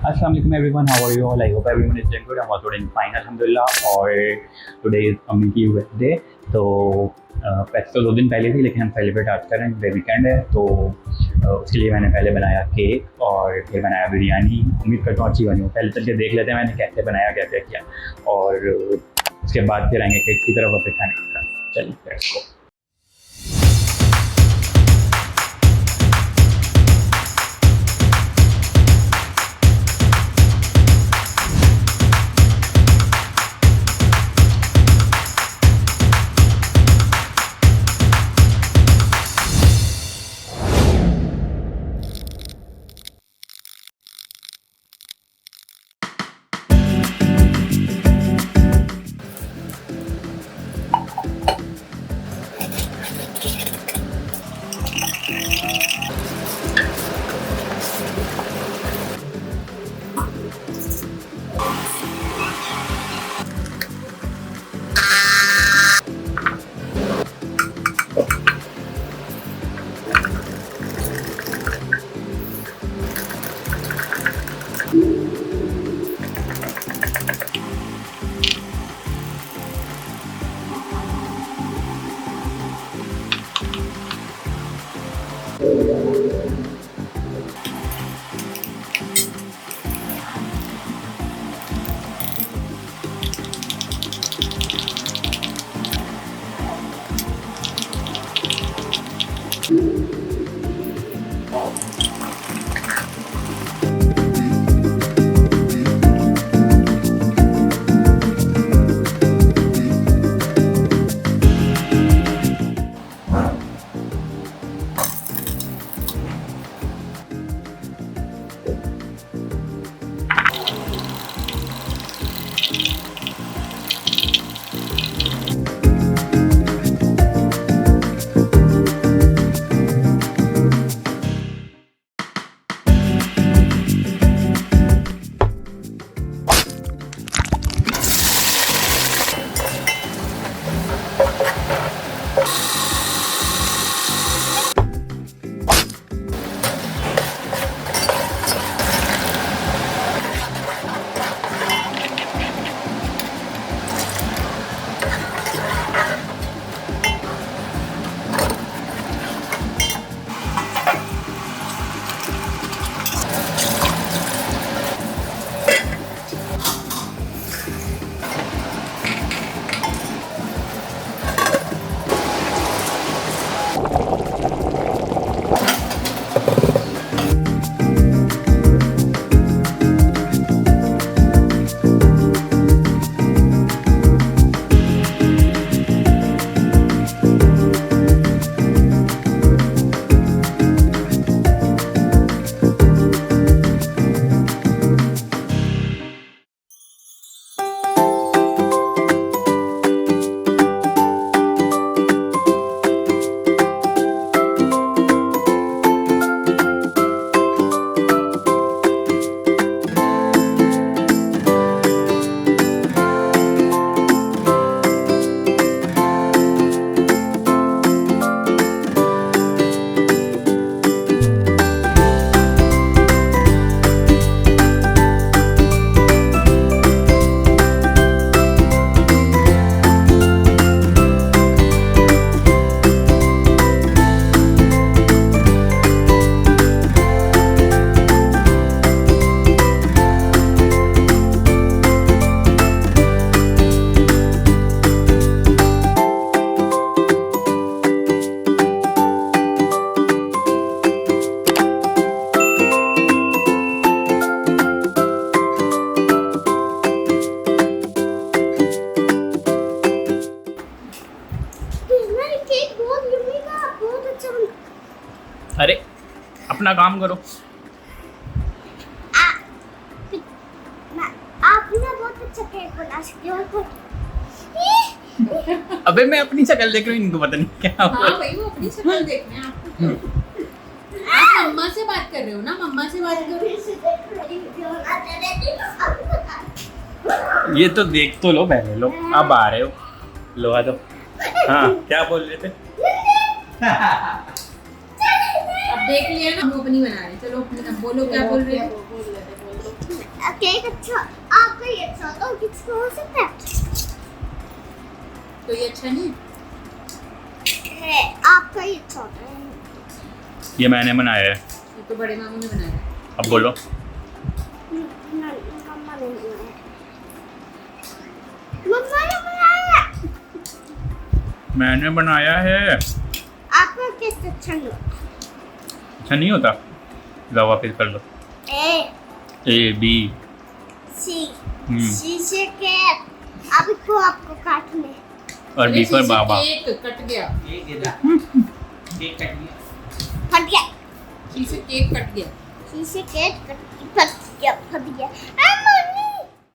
अस्सलाम वालेकुम everyone, how are you all? I hope everyone is doing good. I am also doing fine अल्हम्दुलिल्लाह। और today is अम्मी की बर्थडे, तो फेस्टिवल 2 दिन पहले थी लेकिन हम सेलिब्रेट आज कर रहे हैं, वीकेंड है तो उसके लिए मैंने पहले बनाया केक और फिर बनाया बिरयानी। उम्मीद करता हूँ अच्छी बनी हो। पहले चल के देख लेते हैं मैंने कैसे बनाया, कैसे किया, और उसके बाद फिर आएंगे केक की तरफ और फिर खाने की तरफ। चलिए लेट्स गो। अरे अपना काम करो। आपने बहुत अच्छा केक बना सकते हो। अबे मैं अपनी शक्ल देख रही हूँ, इनको पता नहीं क्या हुआ। हाँ भाई, वो अपनी शक्ल देख रहे हैं। आपको आप मम्मा से बात कर रहे हो ना, मम्मा से बात करो। ये तो देख तो लो पहले, लो अब आ रहे हो, लो आ दो। हाँ क्या बोल रहे थे? अब देख लिया ना, हम अपनी बना रहे। चलो अपनी, अब बोलो क्या बोल रहे हो। केक अच्छा आपका ही अच्छा होता है, किसको हो सकता है? तो ये अच्छा नहीं है आपका ही अच्छा होता है। ये मैंने बनाया है। ये तो बड़े मामू ने बनाया। अब बोलो। मम्मा ने बनाया। मम्मा ने बनाया। मैंने बनाया है। आपका केक अच्छा नहीं होता। अच्छा नहीं होता? जाओ वापिस कर लो। ए बी सी सी से केक अब को आपको काटने और बी पर बाबा। केक कट गया। फट गया। सी से केक कट गया। सी से केक फट गया।